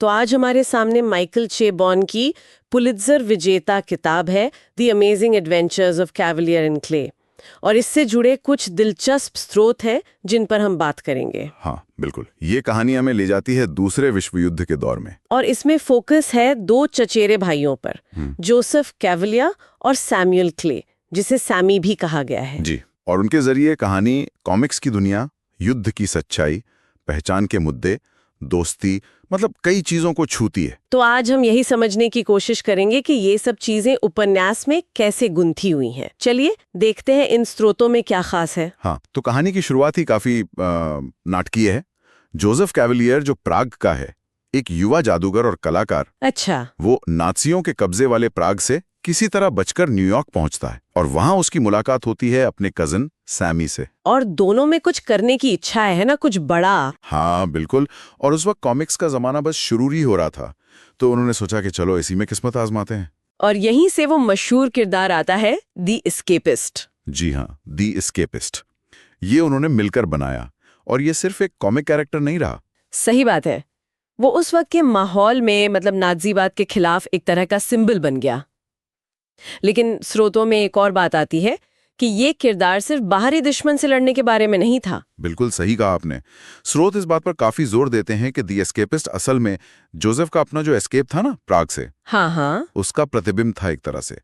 तो आज हमारे सामने माइकल चेबॉन की पुलित्जर विजेता किताब है the amazing adventures of Cavalier in clay, और इससे जुड़े कुछ दिलचस्प स्रोत हैं जिन पर हम बात करेंगे। हाँ बिल्कुल, ये कहानी हमें ले जाती है दूसरे विश्व युद्ध के दौर में। और इसमें फोकस है दो चचेरे भाइयों पर, जोसेफ कैवलियर और सैमुअल क्ले, जिसे सैमी भी कहा गया है। जी, और उनके जरिए कहानी कॉमिक्स की दुनिया, युद्ध की सच्चाई, पहचान के मुद्दे, दोस्ती, मतलब कई चीजों को छूती है। तो आज हम यही समझने की कोशिश करेंगे कि ये सब चीजें उपन्यास में कैसे गुंथी हुई हैं। चलिए देखते हैं इन स्रोतों में क्या खास है। हाँ, तो कहानी की शुरुआत ही काफी नाटकीय है। जोसेफ कैवलियर जो प्राग का है, एक युवा जादूगर और कलाकार, अच्छा। वो नाज़ियों के कब्जे वाले प्राग से किसी तरह बचकर न्यूयॉर्क पहुंचता है और वहां उसकी मुलाकात होती है अपने कजिन सैमी से। और दोनों में कुछ करने की इच्छा है ना, कुछ बड़ा। हाँ बिल्कुल, और उस वक्त कॉमिक्स का जमाना बस शुरू ही हो रहा था, तो उन्होंने सोचा कि चलो इसी में किस्मत आजमाते हैं। और यहीं से वो मशहूर किरदार आता है, द एस्केपिस्ट। जी हाँ, द एस्केपिस्ट। ये उन्होंने मिलकर बनाया, और ये सिर्फ एक कॉमिक कैरेक्टर नहीं रहा। सही बात है, वो उस वक्त के माहौल में मतलब नाज़ीवाद के खिलाफ एक तरह का सिंबल बन गया। लेकिन स्रोतों में एक और बात आती है कि ये किरदार सिर्फ बाहरी दुश्मन से लड़ने के बारे में नहीं था। बिल्कुल सही कहा आपने। स्रोत इस बात पर काफी जोर देते हैं कि द एस्केपिस्ट असल में जोसेफ का अपना जो एस्केप था ना प्राग से, हाँ, उसका प्रतिबिंब था एक तरह से।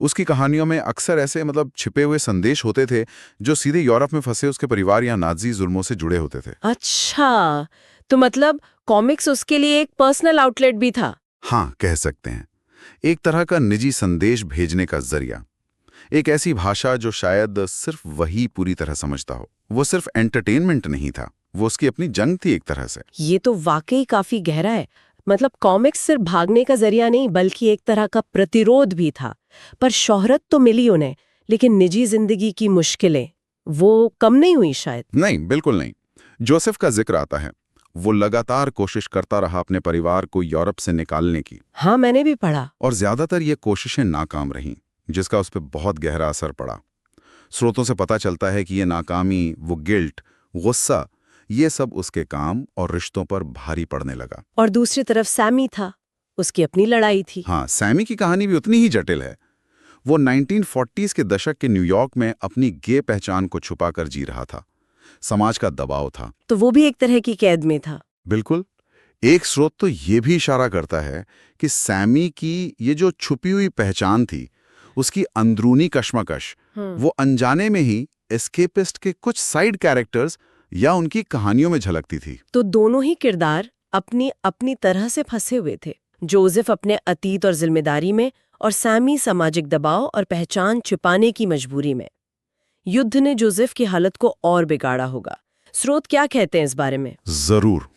उसकी कहानियों में अक्सर ऐसे मतलब छिपे हुए संदेश होते थे जो सीधे यूरोप में फंसे उसके परिवार या नाज़ी जुल्मों से जुड़े होते थे। अच्छा, तो मतलब कॉमिक्स उसके लिए एक पर्सनल आउटलेट भी था। हाँ, कह सकते हैं, एक तरह का निजी संदेश भेजने का जरिया, एक ऐसी भाषा जो शायद सिर्फ वही पूरी तरह समझता हो। वो सिर्फ एंटरटेनमेंट नहीं था, वो उसकी अपनी जंग थी एक तरह से। ये तो वाकई काफी गहरा है। मतलब कॉमिक्स सिर्फ भागने का जरिया नहीं, बल्कि एक तरह का प्रतिरोध भी था। पर शोहरत तो मिली उन्हें, लेकिन निजी जिंदगी की मुश्किलें वो कम नहीं हुई शायद। नहीं, बिल्कुल नहीं। जोसेफ का जिक्र आता है, वो लगातार कोशिश करता रहा अपने परिवार को यूरोप से निकालने की। हाँ, मैंने भी पढ़ा। और ज्यादातर ये कोशिशें नाकाम रहीं, जिसका उस पर बहुत गहरा असर पड़ा। स्रोतों से पता चलता है कि ये नाकामी, वो गिल्ट, गुस्सा, ये सब उसके काम और रिश्तों पर भारी पड़ने लगा। और दूसरी तरफ सैमी था, उसकी अपनी लड़ाई थी। हाँ, सैमी की कहानी भी उतनी ही जटिल है। वो 1940s के दशक के न्यूयॉर्क में अपनी गे पहचान को छुपाकर जी रहा था। समाज का दबाव था, तो वो भी एक तरह की कैद में था। बिल्कुल। एक स्रोत तो ये भी इशारा करता है कि सैमी की ये जो छुपी हुई पहचान थी, उसकी अंदरूनी कश्मकश, वो अनजाने में ही एस्केपिस्ट के कुछ साइड कैरेक्टर्स या उनकी कहानियों में झलकती थी। तो दोनों ही किरदार अपनी अपनी तरह से फंसे हुए थे। जोसेफ अपने अतीत और जिम्मेदारी में, और सैमी सामाजिक दबाव और पहचान छुपाने की मजबूरी में। युद्ध ने जोसेफ की हालत को और बिगाड़ा होगा। स्रोत क्या कहते हैं इस बारे में? जरूर।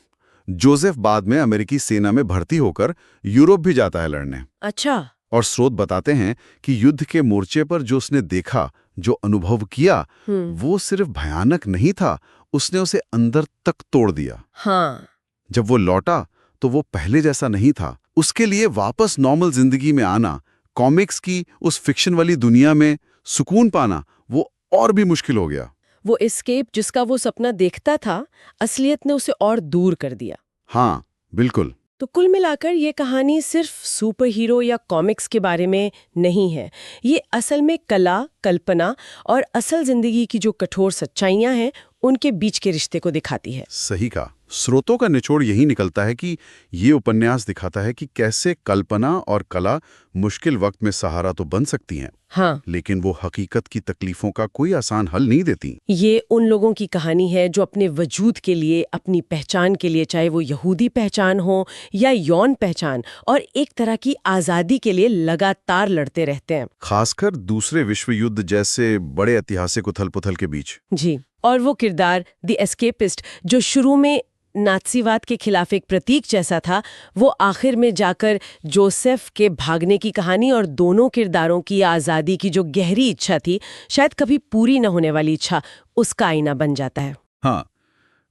जोसेफ बाद में अमेरिकी सेना में भर्ती होकर यूरोप भी जाता है लड़ने। अच्छा। और स्रोत बताते हैं कि युद्ध के मोर्चे पर जो उसने देखा, जो अनुभव किया, वो सिर्फ भयानक नहीं था, उसने उसे अंदर तक तोड़ दिया। हाँ। जब वो लौटा तो वो पहले जैसा नहीं था। उसके लिए वापस नॉर्मल जिंदगी में आना, कॉमिक्स की उस फिक्शन वाली दुनिया में सुकून पाना, वो और भी मुश्किल हो गया। वो एस्केप जिसका वो सपना देखता था, असलियत ने उसे और दूर कर दिया। हाँ बिल्कुल। तो कुल मिलाकर ये कहानी सिर्फ सुपर हीरो या कॉमिक्स के बारे में नहीं है। ये असल में कला, कल्पना और असल जिंदगी की जो कठोर सच्चाइयां हैं, उनके बीच के रिश्ते को दिखाती है। सही कहा। स्रोतों का निचोड़ यही निकलता है कि ये उपन्यास दिखाता है कि कैसे कल्पना और कला मुश्किल वक्त में सहारा तो बन सकती हैं, हाँ, लेकिन वो हकीकत की तकलीफों का कोई आसान हल नहीं देती। ये उन लोगों की कहानी है जो अपने वजूद के लिए, अपनी पहचान के लिए, चाहे वो यहूदी पहचान हो या यौन पहचान, और एक तरह की आज़ादी के लिए लगातार लड़ते रहते हैं, खासकर दूसरे विश्व युद्ध जैसे बड़े ऐतिहासिक उथल-पुथल के बीच। जी। और वो किरदार द एस्केपिस्ट, जो शुरू में नाज़ीवाद के खिलाफ एक प्रतीक जैसा था, वो आखिर में जाकर जोसेफ के भागने की कहानी और दोनों किरदारों की आज़ादी की जो गहरी इच्छा थी, शायद कभी पूरी न होने वाली इच्छा, उसका आईना बन जाता है। हाँ,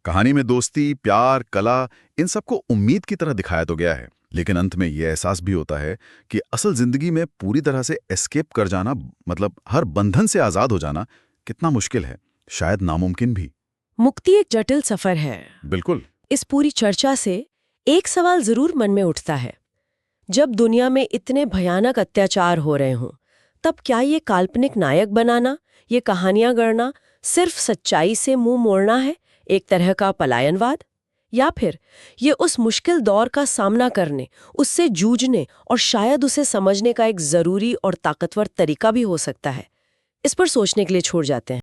कहानी में दोस्ती, प्यार, कला, इन सबको उम्मीद की तरह दिखाया तो गया है, लेकिन अंत में यह एहसास भी होता है कि असल जिंदगी में पूरी तरह से एस्केप कर जाना, मतलब हर बंधन से आज़ाद हो जाना, कितना मुश्किल है, शायद नामुमकिन भी। मुक्ति एक जटिल सफर है। बिल्कुल। इस पूरी चर्चा से एक सवाल जरूर मन में उठता है, जब दुनिया में इतने भयानक अत्याचार हो रहे हों, तब क्या ये काल्पनिक नायक बनाना, ये कहानियां गढ़ना सिर्फ सच्चाई से मुंह मोड़ना है, एक तरह का पलायनवाद? या फिर ये उस मुश्किल दौर का सामना करने, उससे जूझने और शायद उसे समझने का एक जरूरी और ताकतवर तरीका भी हो सकता है? इस पर सोचने के लिए छोड़ जाते हैं।